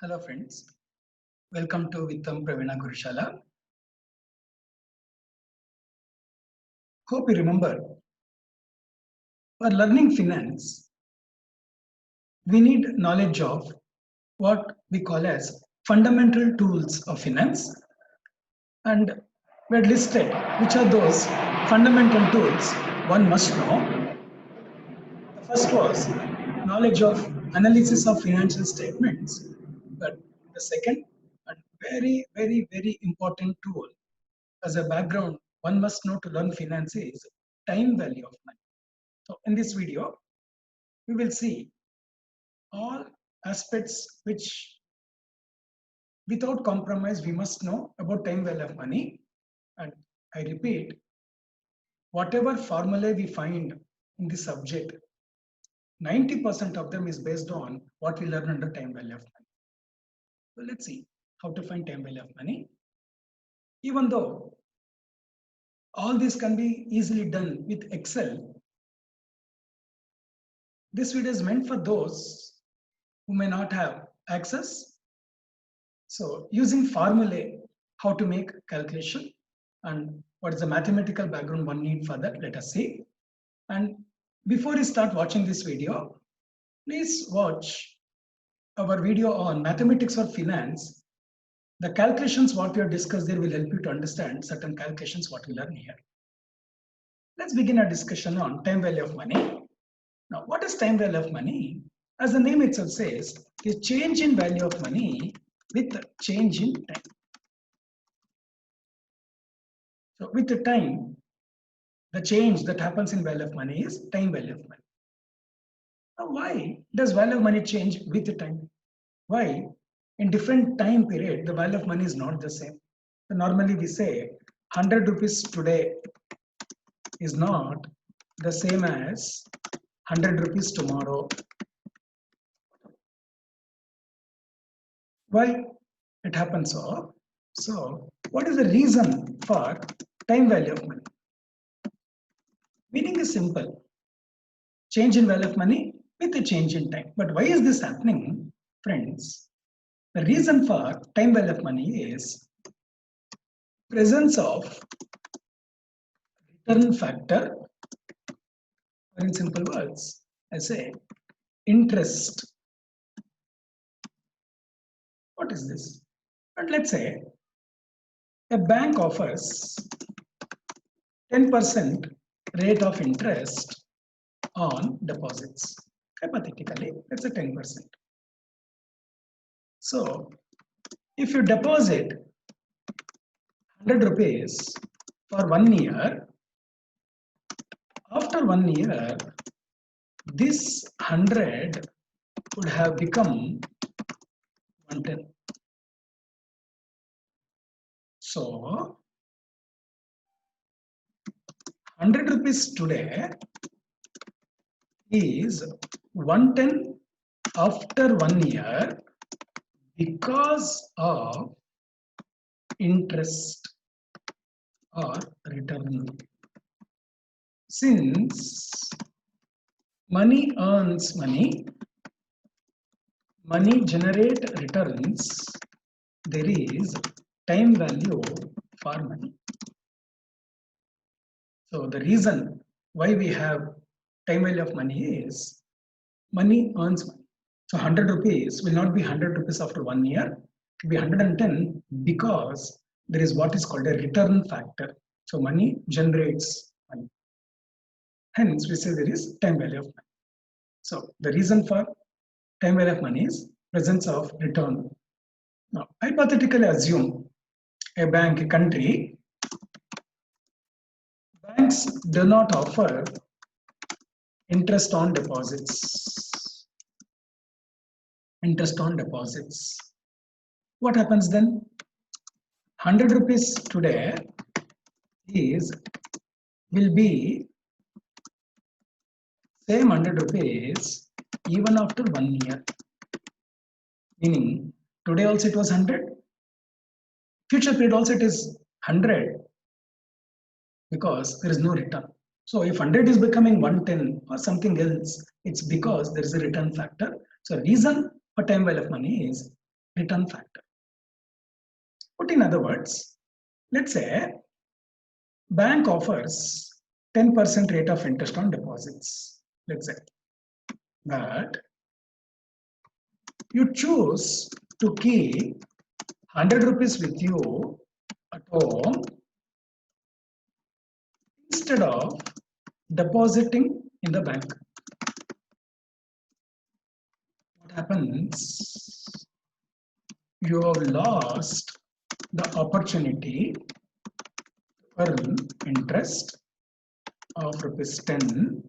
Hello friends, welcome to Vittam Pravina Gurushala. Hope you remember, for learning finance, we need knowledge of what we call as fundamental tools of finance, and we had listed which are those fundamental tools one must know. The first was knowledge of analysis of financial statements, but the second and very important tool as a background one must know to learn finance is time value of money. So in this video, we will see all aspects which without compromise we must know about time value of money. And I repeat, whatever formulae we find in this subject, 90% of them is based on what we learn under time value of money. So let's see how to find time value of money. Even though all this can be easily done with Excel, this video is meant for those who may not have access. So using formulae, how to make calculation and what is the mathematical background one need for that, let us see. And before you start watching this video, please watch our video on mathematics for finance. The calculations what we have discussed there will help you to understand certain calculations what we learn here. Let's begin our discussion on time value of money. Now, what is time value of money? As the name itself says, is change in value of money with change in time. So with the time, the change that happens in value of money is time value of money. Now, why does value of money change with the time? Why? In different time period, the value of money is not the same. So normally we say 100 rupees today is not the same as 100 rupees tomorrow. Why it happens so? So what is the reason for time value of money? Meaning is simple. Change in value of money with a change in time. But why is this happening, friends? The reason for time value of money is presence of return factor, or in simple words, I say interest. What is this? But let's say a bank offers 10% rate of interest on deposits. Hypothetically, it's a 10%. So if you deposit 100 rupees for 1 year, after 1 year, this 100 would have become 110. So 100 rupees today is 110 after 1 year because of interest or return. Since money earns money, money generate returns, there is time value for money. So the reason why we have time value of money is money earns money. So 100 rupees will not be 100 rupees after 1 year, it will be 110 because there is what is called a return factor. So money generates money. Hence, we say there is time value of money. So the reason for time value of money is presence of return. Now, hypothetically assume a bank, a country, banks do not offer interest on deposits. Interest on deposits. What happens then? 100 rupees today will be same 100 rupees even after 1 year. Meaning today also it was 100, future period also it is 100 because there is no return. So if 100 is becoming 110 or something else, it's because there is a return factor. So reason for time value of money is return factor. Put in other words, let's say bank offers 10% rate of interest on deposits. Let's say that you choose to keep 100 rupees with you at home instead of depositing in the bank. What happens? You have lost the opportunity to earn interest of rupees 10.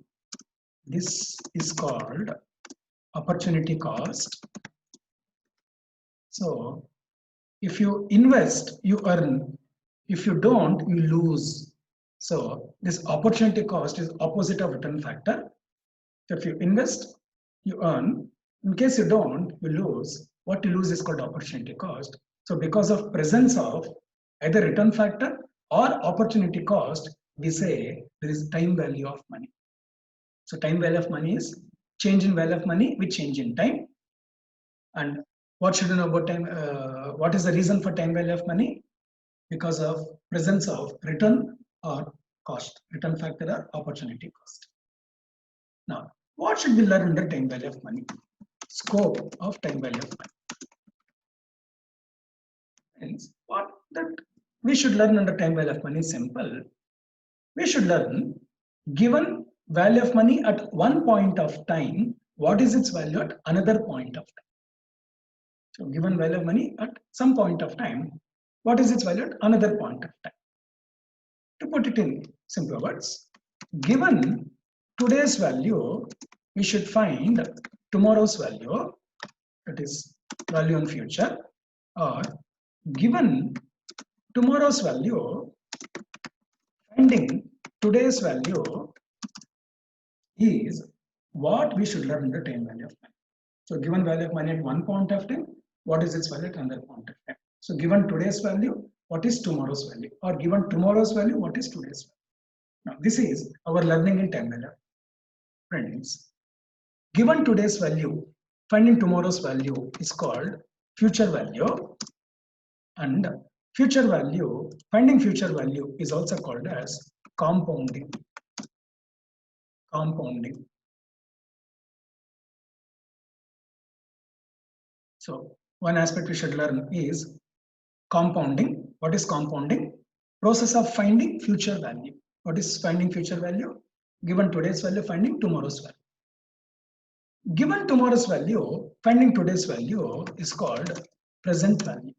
This is called opportunity cost. So if you invest, you earn. If you don't, you lose. So this opportunity cost is opposite of return factor. If you invest, you earn. In case you don't, you lose. What you lose is called opportunity cost. So because of presence of either return factor or opportunity cost, we say there is time value of money. So time value of money is change in value of money with change in time. And what should you know about time? What is the reason for time value of money? Because of presence of return or cost, return factor or opportunity cost. Now, what should we learn under time value of money? Scope of time value of money. Hence, what that we should learn under time value of money is simple. We should learn given value of money at one point of time, what is its value at another point of time? So given value of money at some point of time, what is its value at another point of time? To put it in simpler words, given today's value, we should find tomorrow's value, that is value in future, or given tomorrow's value, finding today's value is what we should learn in the time value of money. So given value of money at one point of time, what is its value at another point of time? So given today's value, what is tomorrow's value? Or given tomorrow's value, what is today's value? Now this is our learning in time value. Friends, given today's value, finding tomorrow's value is called future value, and future value, finding future value is also called as compounding. Compounding. So one aspect we should learn is compounding. What is compounding? Process of finding future value. What is finding future value? Given today's value, finding tomorrow's value. Given tomorrow's value, finding today's value is called present value.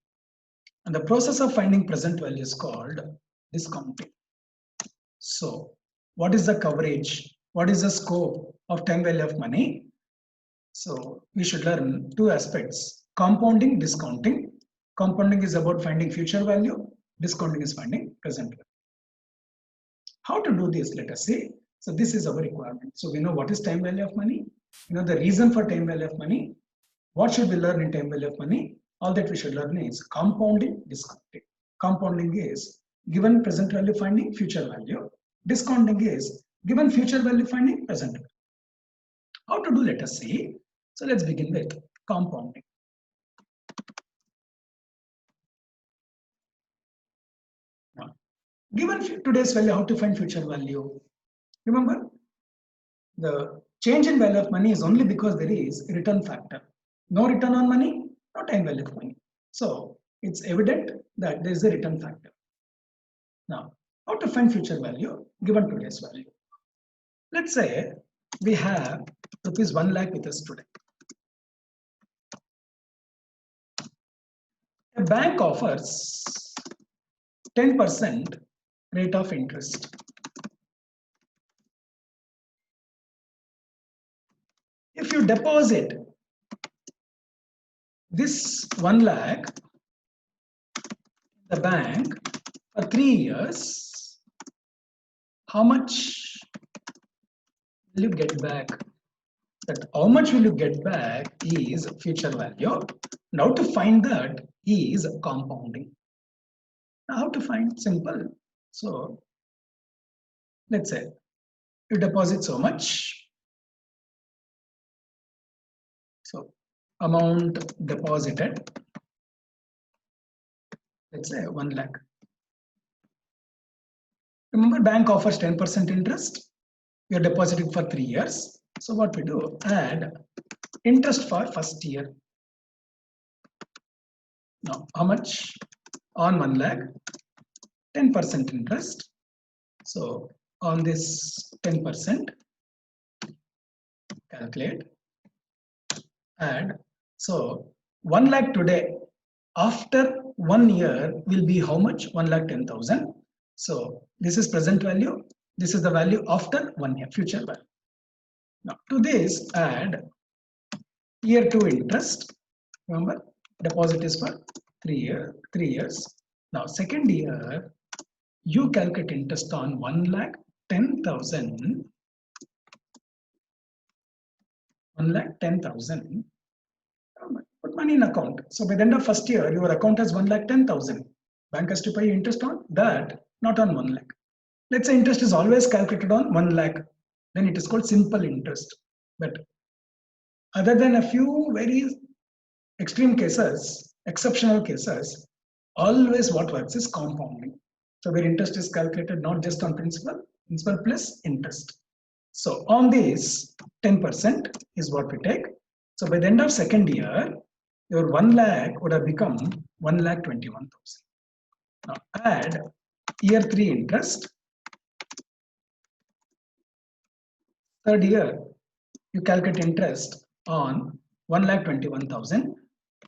And the process of finding present value is called discounting. So what is the coverage? What is the scope of time value of money? So we should learn two aspects: compounding, discounting. Compounding is about finding future value. Discounting is finding present value. How to do this? Let us see. So this is our requirement. So we know what is time value of money. You know the reason for time value of money. What should we learn in time value of money? All that we should learn is compounding, discounting. Compounding is given present value finding future value. Discounting is given future value finding present value. How to do? Let us see. So let's begin with compounding. Now, given today's value, how to find future value? Remember, the change in value of money is only because there is a return factor. No return on money, no time value of money. So it's evident that there is a return factor. Now, how to find future value given today's value? Let's say we have rupees 1 lakh with us today. A bank offers 10% rate of interest. If you deposit this 1 lakh in the bank for 3 years, how much will you get back? That how much will you get back is future value. Now to find that is compounding. Now how to find? Simple. So let's say you deposit so much. So amount deposited Let's say 1 lakh. Remember, bank offers 10% interest. You're depositing for 3 years. So what we do, add interest for first year. Now, how much? On 1 lakh, 10% interest. So on this 10%, calculate, add. So 1 lakh today, after 1 year will be how much? 1,10,000. So this is present value. This is the value after 1 year, future value. Now to this add year 2 interest. Remember, deposit is for 3 years. Now second year, you calculate interest on 1,10,000. 1,10,000. Put money in account. So by the end of first year, your account has 1,10,000. Bank has to pay interest on that, not on 1 lakh. Let's say interest is always calculated on 1 lakh. Then it is called simple interest. But other than a few very extreme cases, exceptional cases, always what works is compounding. So where interest is calculated not just on principal plus interest. So on this 10% is what we take. So by the end of second year, your 1 lakh would have become 1,21,000. Now add year 3 interest. Third year, you calculate interest on 1,21,000.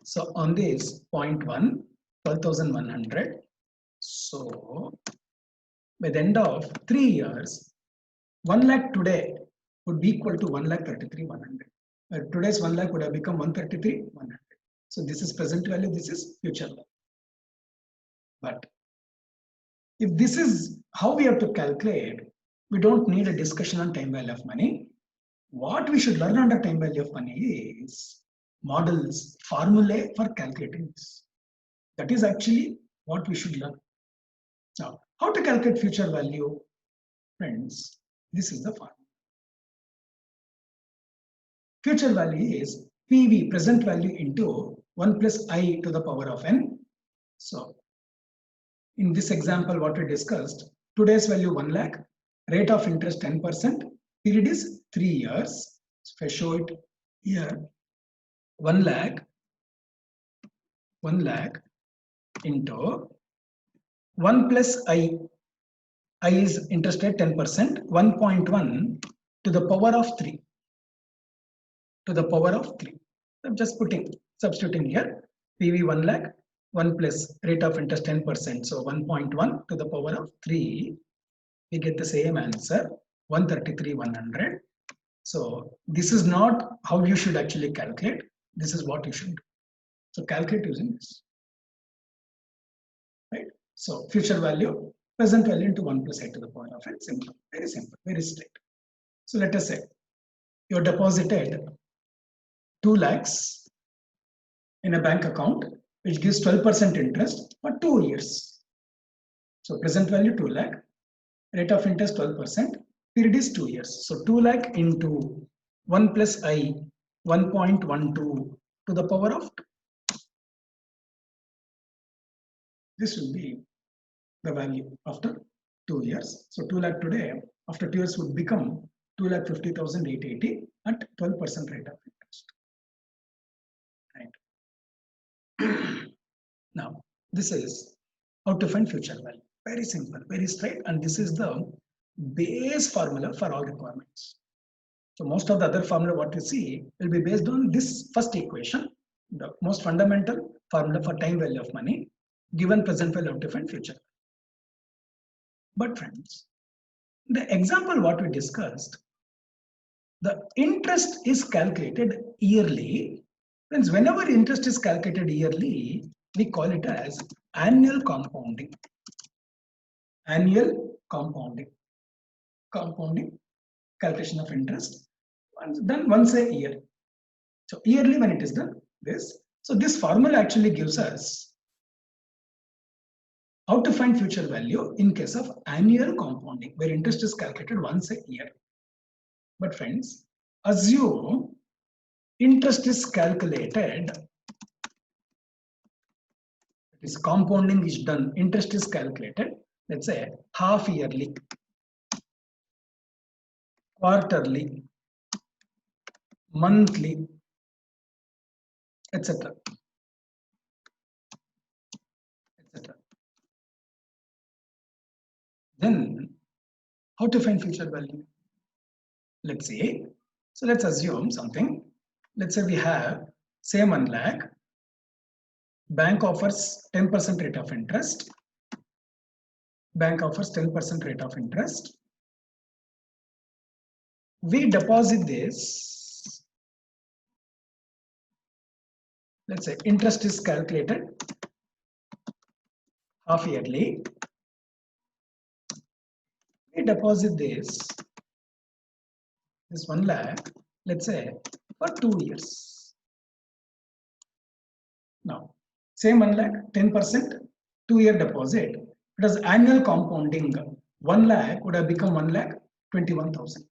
So on this 0.1, 12,100. So by the end of 3 years, 1 lakh today would be equal to 1,33,100. Today's 1 lakh would have become 133,100. So this is present value, this is future value. But if this is how we have to calculate, we don't need a discussion on time value of money. What we should learn under time value of money is models, formulae for calculating this. That is actually what we should learn. Now, how to calculate future value? Friends, this is the formula. Future value is PV, present value, into 1 plus I to the power of n. So, in this example, what we discussed, today's value 1 lakh, rate of interest 10%, period is 3 years. So if I show it here, 1 lakh into 1 plus I is interest rate 10%, 1.1 to the power of 3. To the power of 3. I'm just substituting here, PV 1 lakh, 1 plus rate of interest 10%, so 1.1 to the power of 3. We get the same answer, 133,100. So this is not how you should actually calculate. This is what you should do. So calculate using this. Right? So future value, present value into 1 plus I to the power of n. Simple, very straight. So let us say you're deposited 2 lakhs in a bank account, which gives 12% interest for 2 years. So present value 2 lakh, rate of interest 12%, period is 2 years. So 2 lakh into 1 plus I, 1.12 to the power of 2. This will be the value after 2 years. So 2 lakh today, after 2 years would become 2,50,880 at 12% rate of interest. Right. Now, this is how to find future value. Very simple, very straight, and this is the base formula for all requirements. So most of the other formula what you see will be based on this first equation, the most fundamental formula for time value of money, given present value of different future. But friends, the example what we discussed, the interest is calculated yearly. Friends, whenever interest is calculated yearly, we call it as annual compounding. Annual compounding. Compounding, calculation of interest, done once a year. So yearly when it is done, this. So this formula actually gives us how to find future value in case of annual compounding, where interest is calculated once a year. But friends, assume interest is calculated This compounding is done, interest is calculated, let's say half yearly, quarterly, monthly, etc. etc. Then how to find future value? Let's say, so let's assume something. Let's say we have say 1 lakh, bank offers 10% rate of interest. Bank offers 10% rate of interest. We deposit this. Let's say interest is calculated half yearly. We deposit this 1 lakh, let's say for 2 years. Now, same 1 lakh, 10%, 2-year deposit. It has annual compounding. 1 lakh would have become 1 lakh 21,000.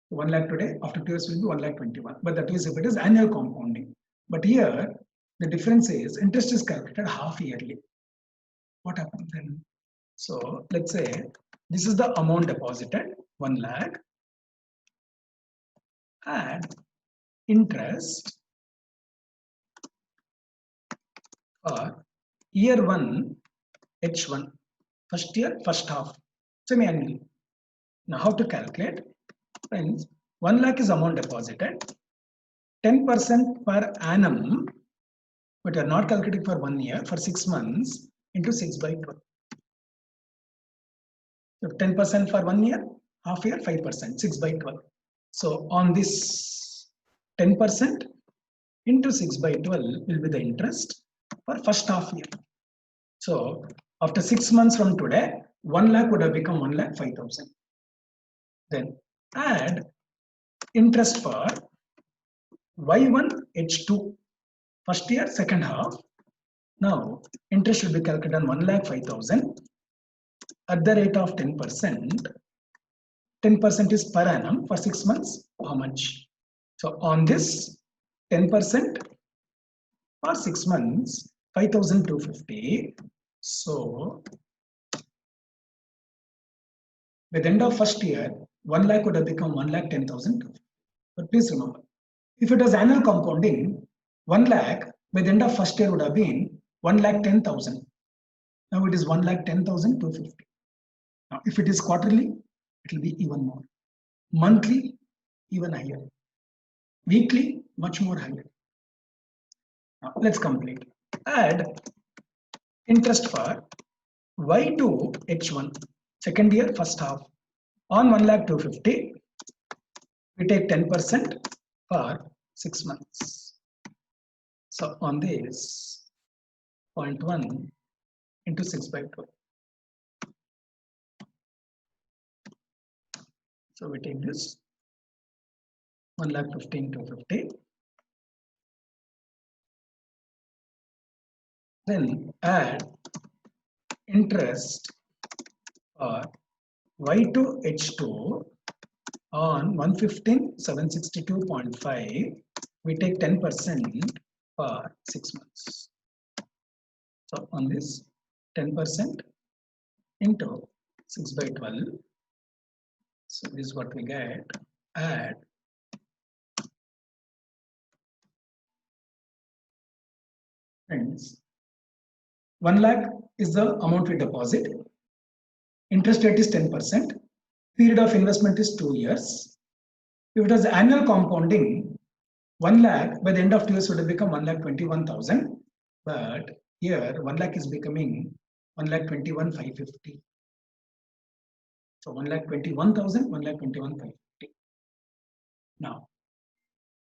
1 lakh today, after 2 years will be 1 lakh 21. But that is if it is annual compounding. But here, the difference is interest is calculated half yearly. What happens then? So let's say this is the amount deposited, 1 lakh, and interest for year 1, H1, first year, first half, semi-annual. Now how to calculate? Friends, 1 lakh is amount deposited, 10% per annum, but you are not calculating for 1 year, for 6 months into 6 by 12. So 10% for 1 year, half year, 5%, 6 by 12. So on this 10% into 6 by 12 will be the interest for first half year. So after 6 months from today, 1 lakh would have become 1 lakh 5,000. Then add interest for Y1, H2, first year, second half. Now interest should be calculated on 1 lakh 5,000 at the rate of 10%. 10% is per annum for 6 months. How much? So on this 10% for 6 months, 5,250. So by the end of first year, 1 lakh would have become 1 lakh 10,000. But please remember, if it was annual compounding, 1 lakh by the end of first year would have been 1 lakh 10,000. Now it is 1 lakh 10,250. Now if it is quarterly, it will be even more. Monthly, even higher. Weekly, much more higher. Now let's complete. Add interest for Y2 H1, second year, first half. On 1 lakh 250, we take 10% for 6 months. So on this 0.1 into 6 by 12. So we take this 1 lakh 15 to 50. Then add interest for Y2 H2 on 115 762.5. We take 10% for 6 months. So on this 10% into 6 by 12. So this is what we get. Add friends, 1 lakh is the amount we deposit. Interest rate is 10%. Period of investment is 2 years. If it was annual compounding, 1 lakh by the end of 2 years would have become 1 lakh 21,000. But here 1 lakh is becoming 1 lakh 21,550. So 1 lakh 21,000, 1 lakh 21,550. Now,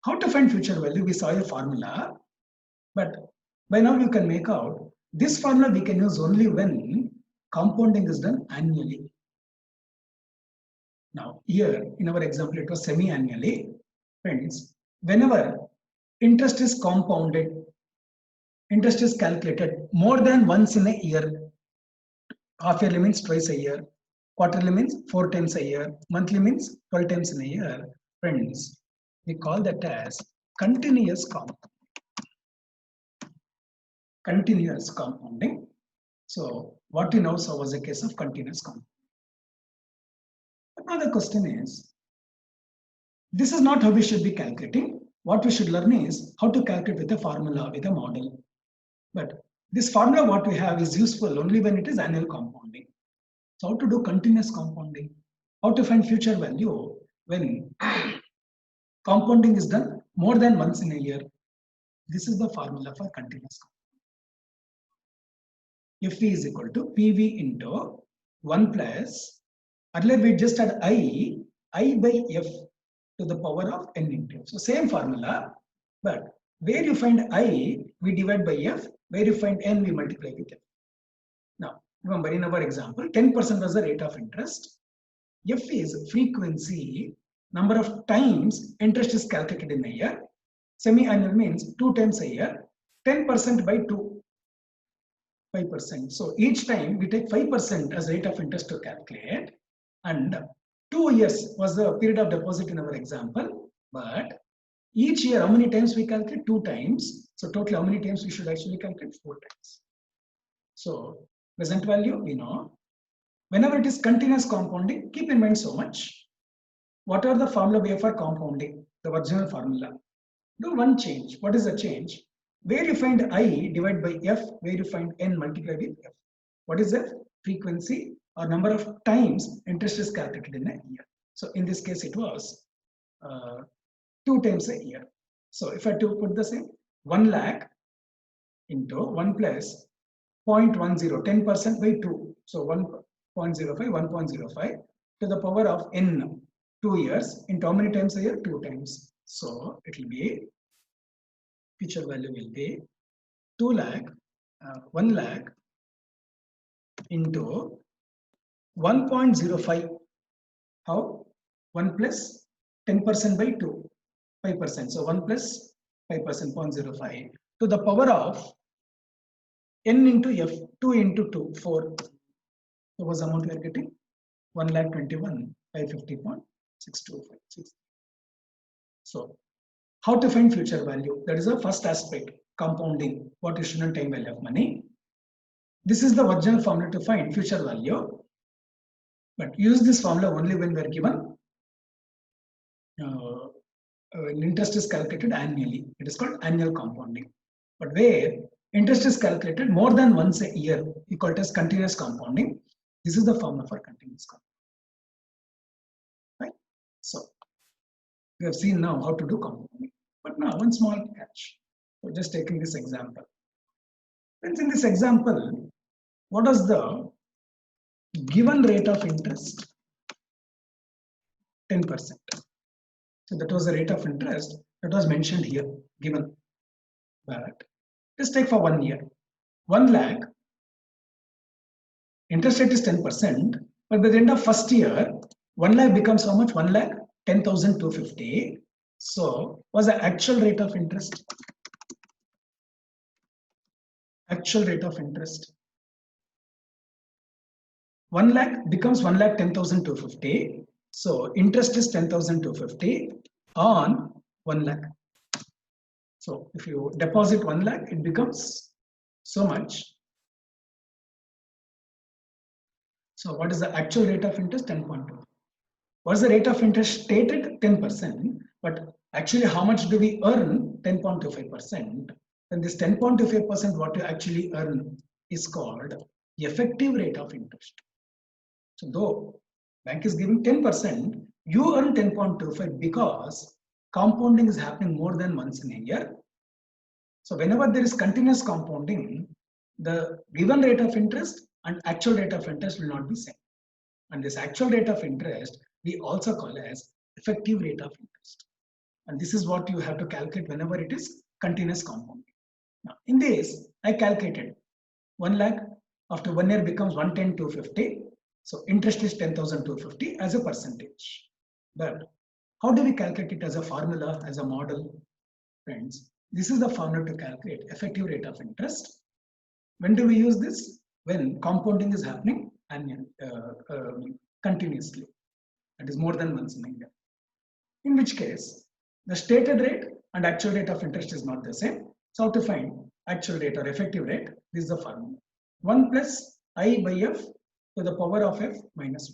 how to find future value? We saw a formula, but by now you can make out this formula we can use only when compounding is done annually. Now here in our example it was semi-annually. Friends, whenever interest is compounded, interest is calculated more than once in a year. Half yearly means twice a year. Quarterly means 4 times a year. Monthly means 12 times in a year. Friends, we call that as continuous compound. continuous compounding. So what we now saw was a case of continuous compounding. Now the question is, this is not how we should be calculating. What we should learn is how to calculate with a formula, with a model. But this formula what we have is useful only when it is annual compounding. So how to do continuous compounding? How to find future value when compounding is done more than once in a year? This is the formula for continuous compounding. Fe is equal to PV into 1 plus, earlier we just had I by F to the power of N into F. So same formula, but where you find I, we divide by F, where you find N, we multiply with F. Now, remember in our example, 10% was the rate of interest. F is frequency, number of times interest is calculated in a year. Semi-annual means 2 times a year. 10% by 2, 5%. So each time we take 5% as rate of interest to calculate, and 2 years was the period of deposit in our example. But each year, how many times we calculate? 2 times. So total, how many times we should actually calculate? 4 times. So present value, we know. Whenever it is continuous compounding, keep in mind so much. What are the formula we have for compounding? The original formula. Do one change. What is the change? Where you find I, divide by F, where you find N, multiplied with F. What is F? Frequency or number of times interest is calculated in a year. So in this case, it was 2 times a year. So if I to put the same, 1 lakh into 1 plus 0.10, 10% by 2. So 1.05, 1.05 to the power of N, 2 years. Into how many times a year? 2 times. So it will be, future value will be 2 lakh, 1 lakh into 1.05. How? 1 plus 10% by 2, 5%. So 1 plus 5%, 0.05 to the power of N into F, 2 into 2, 4. So what's the amount we are getting? 1,21,550.6256. So how to find future value? That is the first aspect, compounding. What is student time value of money? This is the original formula to find future value. But use this formula only when we are given when interest is calculated annually. It is called annual compounding. But where interest is calculated more than once a year, we call it as continuous compounding. This is the formula for continuous compounding. Right? So we have seen now how to do compounding. But now one small catch. So just taking this example. Friends, in this example, what is the given rate of interest? 10%. So that was the rate of interest that was mentioned here, given. But just take for 1 year. 1 lakh, interest rate is 10%, but by the end of first year, 1 lakh becomes how much? 1 lakh 10,250. So was the actual rate of interest? Actual rate of interest. 1 lakh becomes 1 lakh 10,250. So interest is 10,250 on 1 lakh. So if you deposit 1 lakh, it becomes so much. So what is the actual rate of interest? 10.2. What is the rate of interest stated? 10%. But actually, how much do we earn? 10.25%. Then this 10.25%, what you actually earn is called the effective rate of interest. So though bank is giving 10%, you earn 10.25 because compounding is happening more than once in a year. So whenever there is continuous compounding, the given rate of interest and actual rate of interest will not be same. And this actual rate of interest we also call as effective rate of interest. And this is what you have to calculate whenever it is continuous compounding. Now in this, I calculated 1 lakh after 1 year becomes 110,250. So interest is 10,250 as a percentage. But how do we calculate it as a formula, as a model? Friends, this is the formula to calculate effective rate of interest. When do we use this? When compounding is happening and continuously. That is more than once in a year. In which case, the stated rate and actual rate of interest is not the same. So how to find? actual rate or effective rate. This is the formula. 1 plus I by f to the power of f minus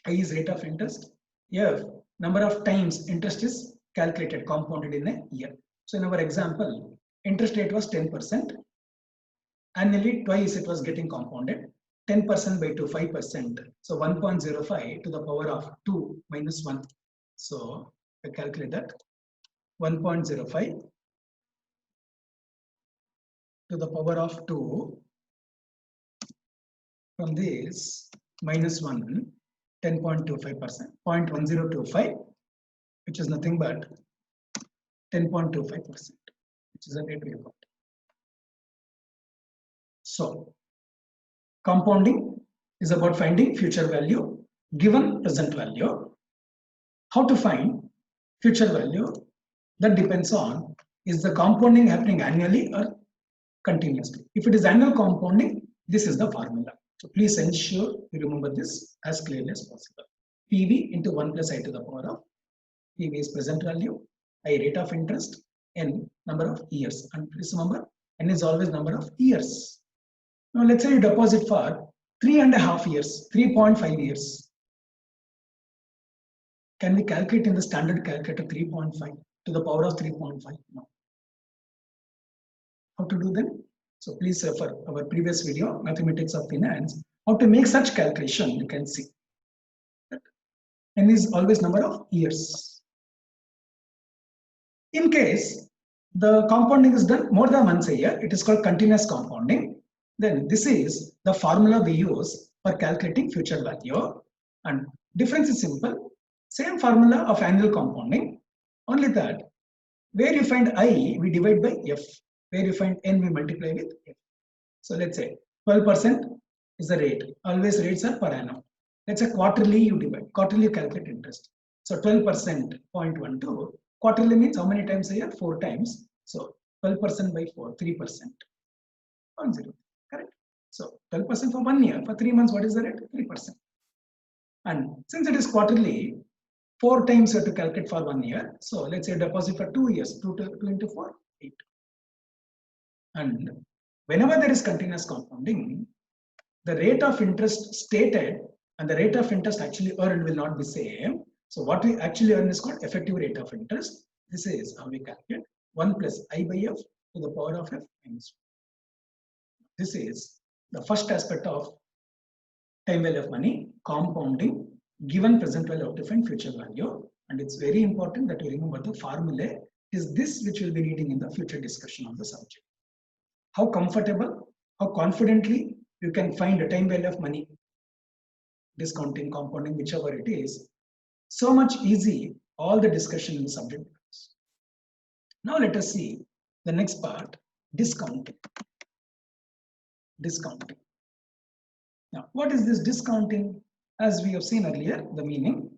1. I is rate of interest. F, number of times interest is calculated, compounded in a year. So in our example, interest rate was 10%. Annually, twice it was getting compounded. 10% by 2, 5%. So 1.05 to the power of 2 minus 1. So I calculate that 1.05 to the power of 2 from this minus 1, 10.25%, 0.1025, which is nothing but 10.25%, which is the rate we got. So compounding is about finding future value given present value. How to find future value? That depends on, is the compounding happening annually or continuously. If it is annual compounding, this is the formula. So please ensure you remember this as clearly as possible. PV into 1 plus I to the power of PV is present value, I rate of interest, N number of years. And please remember, N is always number of years. Now let's say you deposit for 3.5 years, 3.5 years. Can we calculate in the standard calculator 3.5 to the power of 3.5? No. How to do then? So please refer our previous video, Mathematics of Finance, how to make such calculation. You can see that N is always number of years. In case the compounding is done more than once a year, it is called continuous compounding. Then this is the formula we use for calculating future value. And difference is simple. Same formula of annual compounding, only that where you find I, we divide by F. Where you find N, we multiply with F. So let's say 12% is the rate. Always rates are per annum. Let's say quarterly you divide. Quarterly you calculate interest. So 12%, 0.12. Quarterly means how many times a year? 4 times. So 12% by 4, 3%. 0.0. Correct? So 12% for 1 year. For 3 months, what is the rate? 3%. And since it is quarterly, 4 times you have to calculate for 1 year. So let's say deposit for 2 years. 2 into 4, 8. And whenever there is continuous compounding, the rate of interest stated and the rate of interest actually earned will not be same. So what we actually earn is called effective rate of interest. This is how we calculate 1 plus I by F to the power of F minus 1. This is the first aspect of time value of money, compounding, given present value of different future value. And it's very important that you remember the formula is this which we'll be needing in the future discussion of the subject. How comfortable, how confidently you can find a time value of money, discounting, compounding, whichever it is. So much easy, all the discussion in the subject. Now let us see the next part, discounting. Discounting. Now, what is this discounting? As we have seen earlier, the meaning,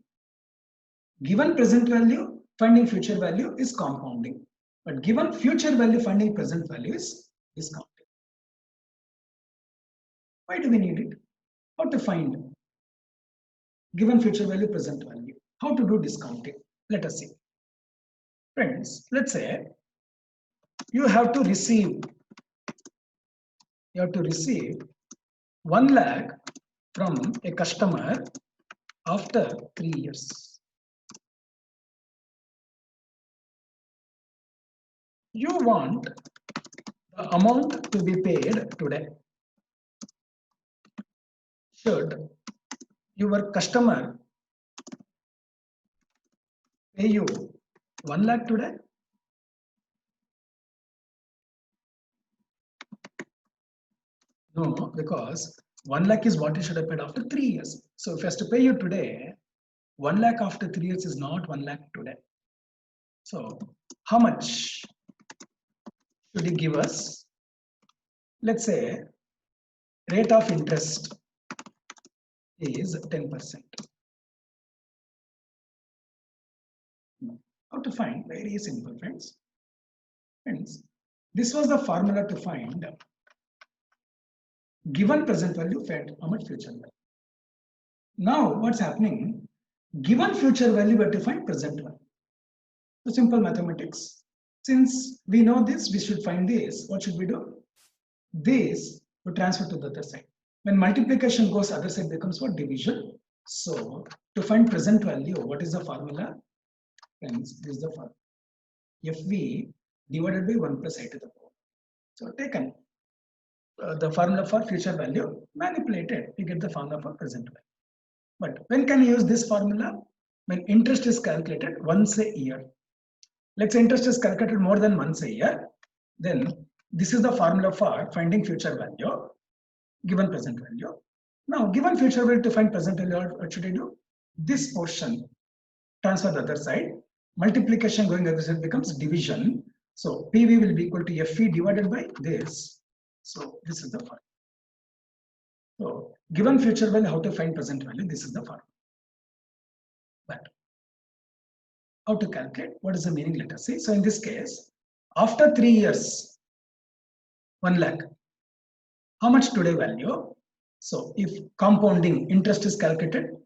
given present value, finding future value is compounding. But given future value, finding present value is discounting. Why do we need it? How to find given future value, present value? How to do discounting? Let us see. Friends, let's say you have to receive 1 lakh from a customer after 3 years. You want the amount to be paid today. Should your customer pay you 1 lakh today? No, because 1 lakh is what you should have paid after 3 years. So if he has to pay you today, 1 lakh after 3 years is not 1 lakh today. So how much should he give us? Let's say rate of interest is 10%. How to find? Very simple, friends. Friends, this was the formula to find given present value, find how much future value. Now what's happening? Given future value, we have to find present value. So simple mathematics. Since we know this, we should find this. What should we do? This we transfer to the other side. When multiplication goes other side becomes what? Division. So to find present value, what is the formula? Friends, this is the formula. FV divided by 1 plus I to the power. So taken the formula for future value, manipulated, you get the formula for present value. But when can you use this formula? When interest is calculated once a year. Let's say interest is calculated more than once a year, then this is the formula for finding future value given present value. Now, given future value to find present value, what should I do? This portion transfer the other side. Multiplication going other side becomes division. So PV will be equal to FV divided by this. So this is the formula. So given future value, how to find present value? This is the formula. But how to calculate? What is the meaning? Let us see. So in this case, after 3 years, 1 lakh. How much today value? So if compounding interest is calculated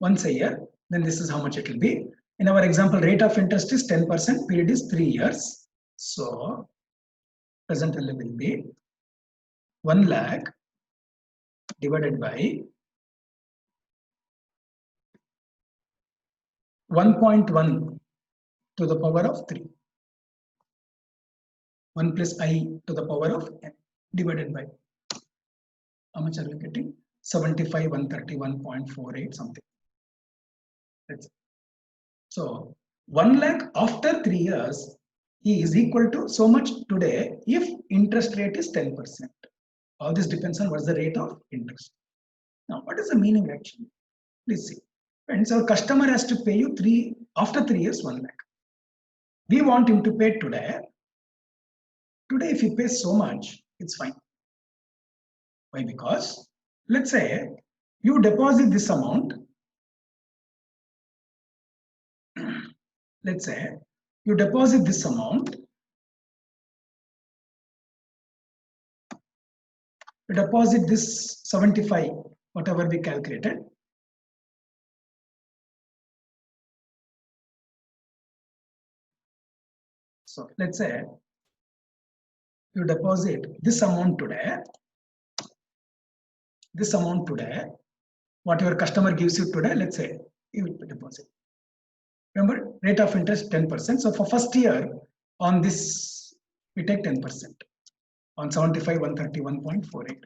once a year, then this is how much it will be. In our example, rate of interest is 10%, period is 3 years. So present value will be 1 lakh divided by 1.1 to the power of 3. 1 plus I to the power of n divided by, how much are we getting? 75, 131.48 something. That's it. So 1 lakh after 3 years is equal to so much today if interest rate is 10%. All this depends on what's the rate of interest. Now, what is the meaning actually? Please see. Friends, our customer has to pay you after 3 years 1 lakh. We want him to pay today. Today, if he pays so much, it's fine. Why? Because let's say you deposit this amount. Let's say you deposit this amount. You deposit this 75, whatever we calculated. So let's say you deposit this amount today. This amount today, what your customer gives you today, let's say you deposit. Remember, rate of interest 10%. So for first year on this, we take 10% on 75, 131.48.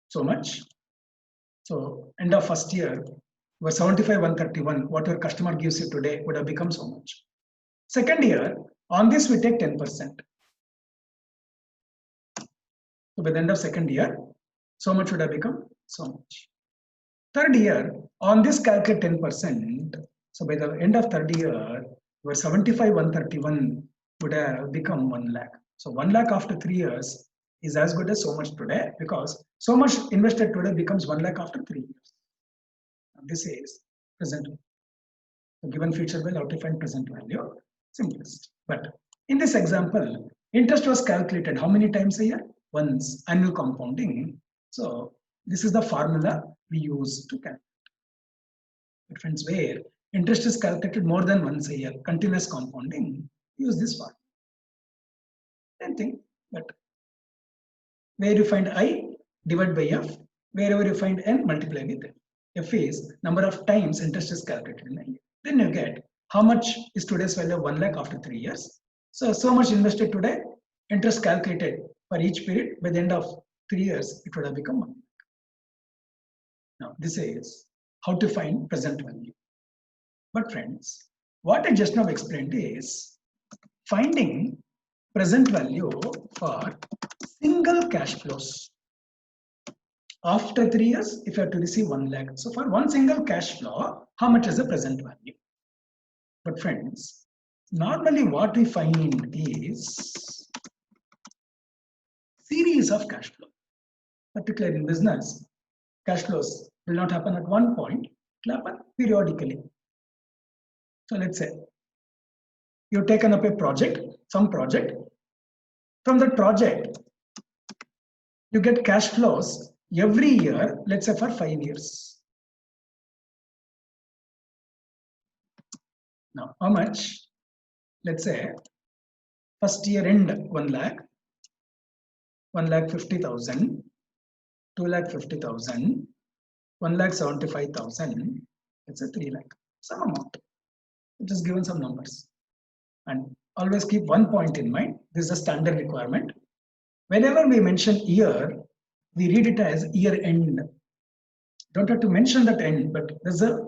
So much. So end of first year, where 75, 131, what your customer gives you today would have become so much. Second year, on this we take 10%. So by the end of second year, so much would have become so much. Third year, on this calculate 10%. So by the end of third year, where 75, 131 would have become 1 lakh. So 1 lakh after 3 years is as good as so much today, because so much invested today becomes 1 lakh after 3 years. This is present. So given future value, how to find present value? Simplest. But in this example, interest was calculated how many times a year? Once, annual compounding. So this is the formula we use to calculate. But friends, where interest is calculated more than once a year, continuous compounding, use this formula. Same thing, but where you find I, divide by F, wherever you find N, multiply with F. F is number of times interest is calculated in a year. Then you get how much is today's value of 1 lakh after 3 years. So much invested today, interest calculated for each period, by the end of 3 years, it would have become 1 lakh. Now, this is how to find present value. But friends, what I just now explained is finding present value for single cash flows. After 3 years, if you have to receive 1 lakh. So for one single cash flow, how much is the present value? But friends, normally what we find is series of cash flow. Particularly in business, cash flows will not happen at one point, it will happen periodically. So let's say you've taken up a project, some project. From that project, you get cash flows every year, let's say for 5 years. Now, how much? let's say first year end 1 lakh, 1,50,000, 2,50,000, 1,75,000, let's say 3 lakh, some amount. It is given some numbers. And always keep one point in mind. This is a standard requirement. Whenever we mention year, we read it as year end. Don't have to mention that end, but there's a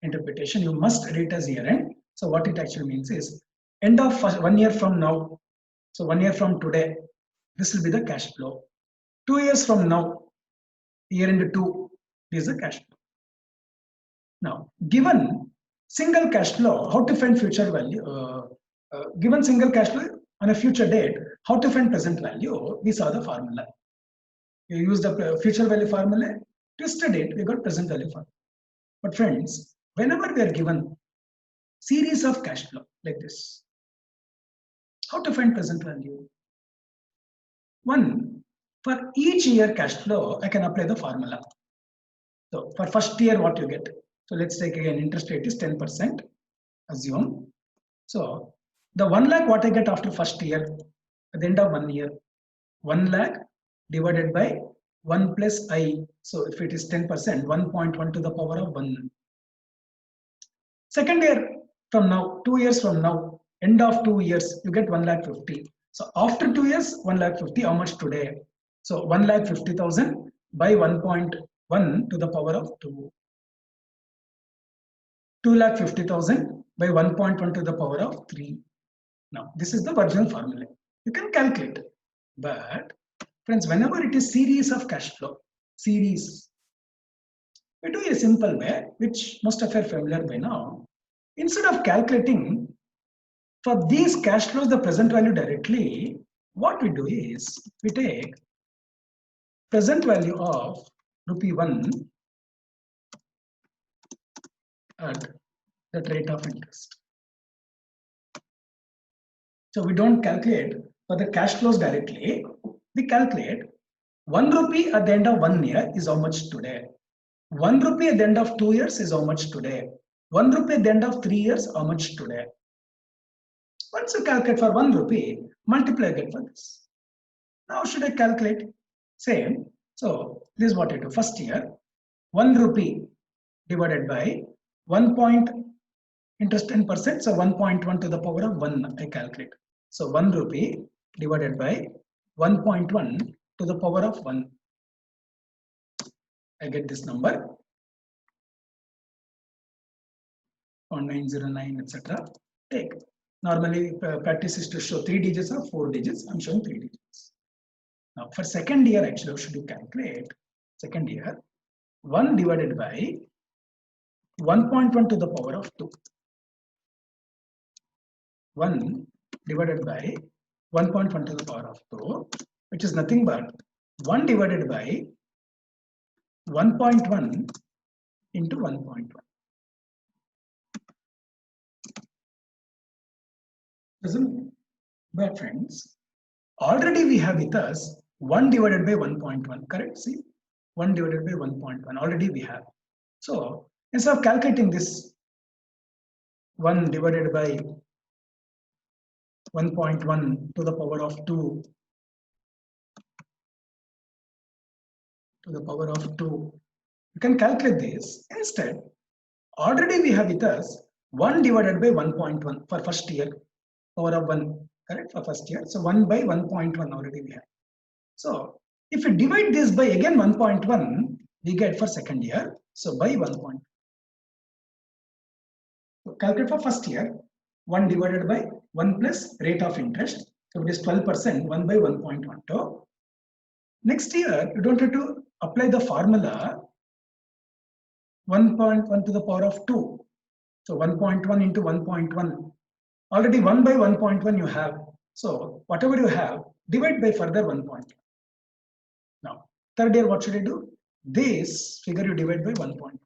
interpretation. You must read it as year end. So what it actually means is end of 1 year from now. So 1 year from today, this will be the cash flow. 2 years from now, year end 2 is the cash flow. Now, given single cash flow, how to find future value? Given single cash flow on a future date, how to find present value? We saw the formula. You use the future value formula, twisted it, we got present value formula. But friends, whenever we are given series of cash flow like this, how to find present value? One, for each year cash flow, I can apply the formula. So for first year, what you get? So let's take again, interest rate is 10%, assume. So the 1 lakh what I get after first year, at the end of 1 year, 1 lakh divided by 1 plus I. So if it is 10%, 1.1 to the power of 1. Second year from now, 2 years from now, end of 2 years, you get 1,50,000. So after 2 years, 1,50,000, how much today? So 1,50,000 by 1.1 to the power of 2. 2,50,000 by 1.1 to the power of 3. Now, this is the original formula. You can calculate. But, friends, whenever it is series of cash flow, series, we do a simple way, which most of you are familiar by now. Instead of calculating for these cash flows the present value directly, what we do is we take present value of ₹1 at that rate of interest. So we don't calculate for the cash flows directly. We calculate ₹1 at the end of 1 year is how much today. ₹1 at the end of 2 years is how much today. ₹1 at the end of 3 years, how much today. Once you calculate for ₹1, multiply again for this. Now should I calculate? Same. So this is what I do. First year, ₹1 divided by 1 point interest 10%. So 1.1 to the power of 1 I calculate. So ₹1 divided by 1.1 to the power of 1. I get this number 0.909, etc. Take. Normally practice is to show 3 digits or 4 digits. I'm showing 3 digits. Now for second year, actually, should you calculate second year? 1 divided by 1.1 to the power of 2. 1 divided by 1.1 to the power of 2, which is nothing but 1 divided by 1.1 into 1.1. But friends, already we have with us 1 divided by 1.1, correct? See, 1 divided by 1.1, already we have. So instead of calculating this 1 divided by 1.1 to the power of 2 to the power of 2, you can calculate this. Instead, already we have with us 1 divided by 1.1 for first year, power of 1, correct, for first year. So 1 by 1.1 already we have. So if we divide this by again 1.1, we get for second year. So by 1. So calculate for first year, 1 divided by 1 plus rate of interest. So it is 12%, 1 by 1.12. Next year, you don't have to apply the formula 1.1 to the power of 2. So 1.1 into 1.1. Already 1 by 1.1 you have. So whatever you have, divide by further 1.1. Now, third year, what should I do? This figure you divide by 1.1.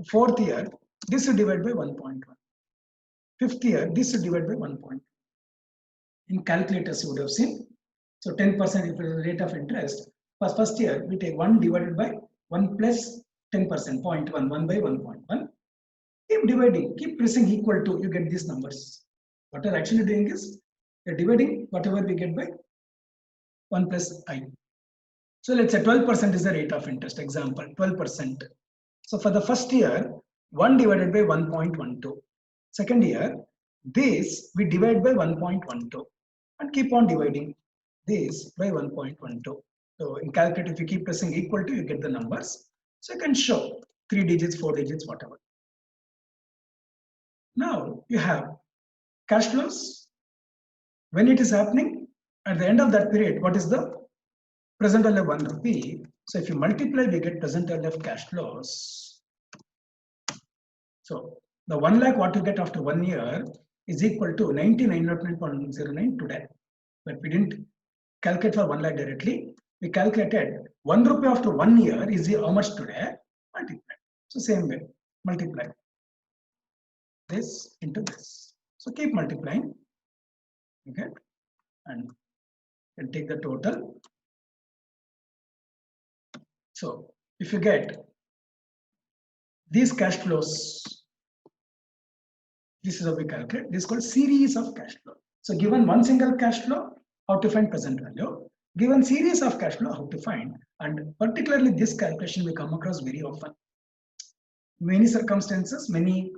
Fourth year, this you divide by 1.1. Fifth year, this you divide by 1.1. In calculators, you would have seen. So 10% if it is the rate of interest. For first year, we take 1 divided by 1 plus 10%, 0.1, 1 by 1.1. Keep dividing, keep pressing equal to, you get these numbers. What we're actually doing is we're dividing whatever we get by 1 plus I. So let's say 12% is the rate of interest. Example, 12%. So for the first year, 1 divided by 1.12. Second year, this we divide by 1.12 and keep on dividing this by 1.12. So in calculate, if you keep pressing equal to, you get the numbers. So you can show 3 digits, 4 digits, whatever. Now you have cash flows. When it is happening, at the end of that period, what is the present value of 1 rupee? So if you multiply, we get present value of cash flows. So the 1 lakh what you get after 1 year is equal to 99.09 today. But we didn't calculate for 1 lakh directly. We calculated 1 rupee after 1 year is how much today? Multiply. So same way, multiply this into this. So keep multiplying. Okay, and take the total. So if you get these cash flows, this is how we calculate. This is called series of cash flow. So given one single cash flow, how to find present value? Given series of cash flow, how to find? And particularly this calculation we come across very often. Many circumstances, many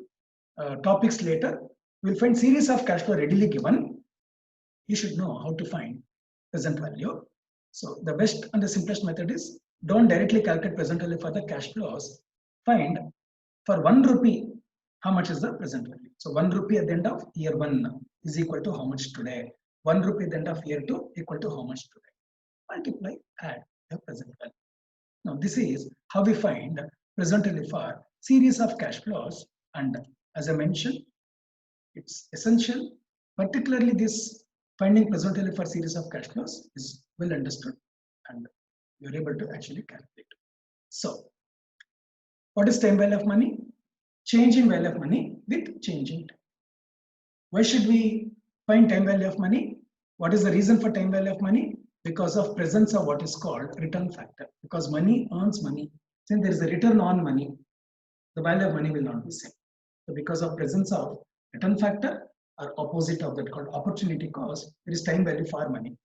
topics later, we'll find series of cash flow readily given. You should know how to find present value. So the best and the simplest method is don't directly calculate present value for the cash flows. Find for 1 rupee how much is the present value. So 1 rupee at the end of year 1 is equal to how much today. 1 rupee at the end of year 2 equal to how much today. Multiply, add the present value. Now this is how we find present value for series of cash flows. And as I mentioned, it's essential, particularly this finding present value for series of cash flows is well understood and you're able to actually calculate. So what is time value of money? Changing value of money with changing time. Why should we find time value of money? What is the reason for time value of money? Because of presence of what is called return factor. Because money earns money. Since there is a return on money, the value of money will not be same. So because of presence of return factor or opposite of that called opportunity cost, there is time value for money.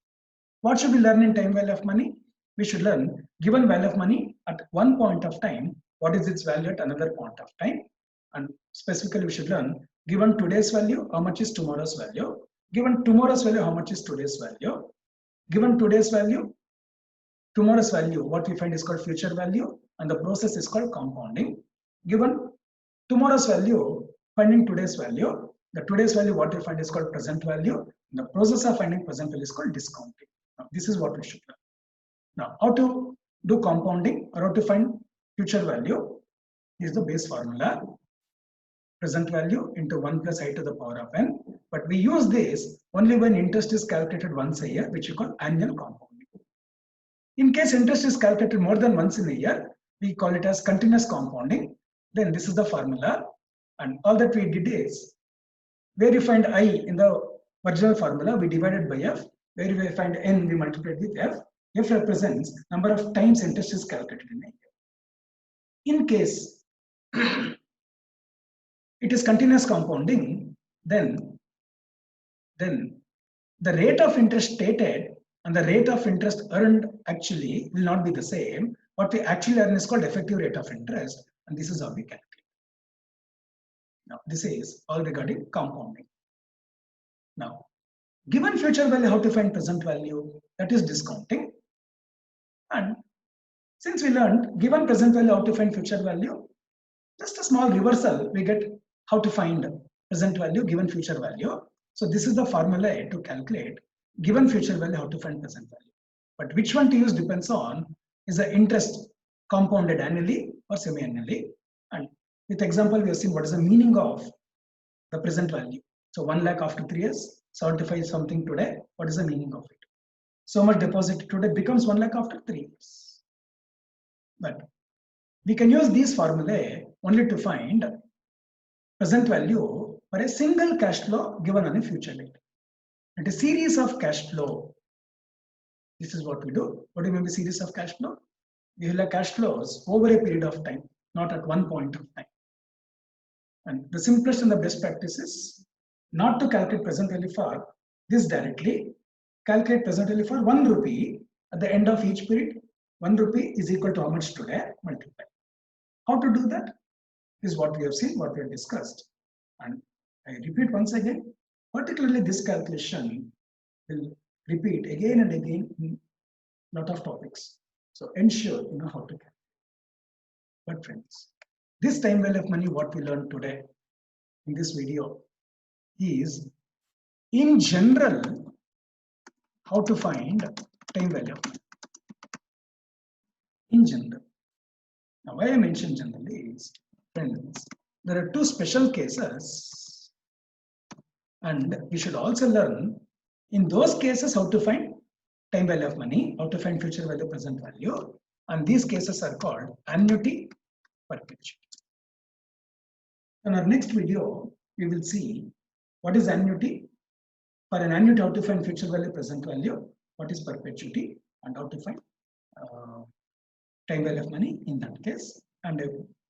What should we learn in time value of money? We should learn given value of money at one point of time, what is its value at another point of time? And specifically, we should learn given today's value, how much is tomorrow's value? Given tomorrow's value, how much is today's value? Given today's value, tomorrow's value, what we find is called future value, and the process is called compounding. Given tomorrow's value, finding today's value, the today's value, what we find is called present value. The process of finding present value is called discounting. Now, this is what we should learn. Now, how to do compounding or how to find future value is the base formula. Present value into 1 plus I to the power of n. But we use this only when interest is calculated once a year, which you call annual compounding. In case interest is calculated more than once in a year, we call it as continuous compounding. Then this is the formula. And all that we did is, where you find I in the original formula, we divided by f. Where we find n, we multiplied with f. F represents number of times interest is calculated in a year. In case it is continuous compounding, then the rate of interest stated and the rate of interest earned actually will not be the same. What we actually earn is called effective rate of interest, and this is how we calculate. Now, this is all regarding compounding. Now, given future value, how to find present value? That is discounting. And since we learned given present value, how to find future value, just a small reversal, we get how to find present value given future value. So this is the formula to calculate given future value, how to find present value. But which one to use depends on is the interest compounded annually or semi-annually. And with example, we have seen what is the meaning of the present value. So 1 lakh after 3 years, 75 something today. What is the meaning of it? So much deposited today becomes 1 lakh after 3 years. But we can use these formulae only to find present value for a single cash flow given on a future date. And a series of cash flow. This is what we do. What do you mean by series of cash flow? We will have cash flows over a period of time, not at one point of time. And the simplest and the best practice is not to calculate present value for this directly. Calculate present value for 1 rupee at the end of each period. 1 rupee is equal to how much today? Multiply. How to do that is what we have seen, what we have discussed. And I repeat once again, particularly this calculation will repeat again and again in a lot of topics. So ensure you know how to calculate. But friends, this time value of money, what we learned today in this video is in general how to find time value of money. In general. Now, why I mentioned generally is, friends, there are two special cases, and we should also learn in those cases how to find time value of money, how to find future value, present value, and these cases are called annuity, perpetuity. In our next video, we will see what is annuity. For an annuity, how to find future value, present value, what is perpetuity, and how to find time value of money in that case, and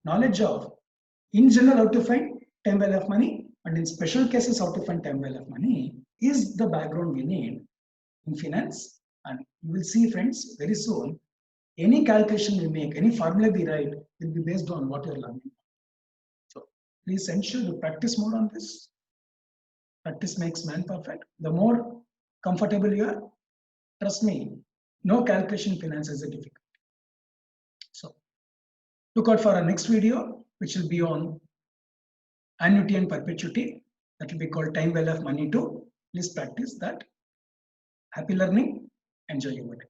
knowledge of in general how to find time value of money, and in special cases how to find time value of money is the background we need in finance. And you will see, friends, very soon any calculation we make, any formula we write will be based on what you're learning. So please ensure the practice mode on this. Practice makes man perfect. The more comfortable you are, trust me, no calculation in finance is difficult. So look out for our next video, which will be on annuity and perpetuity. That will be called time value of money too. Please practice that. Happy learning. Enjoy your day.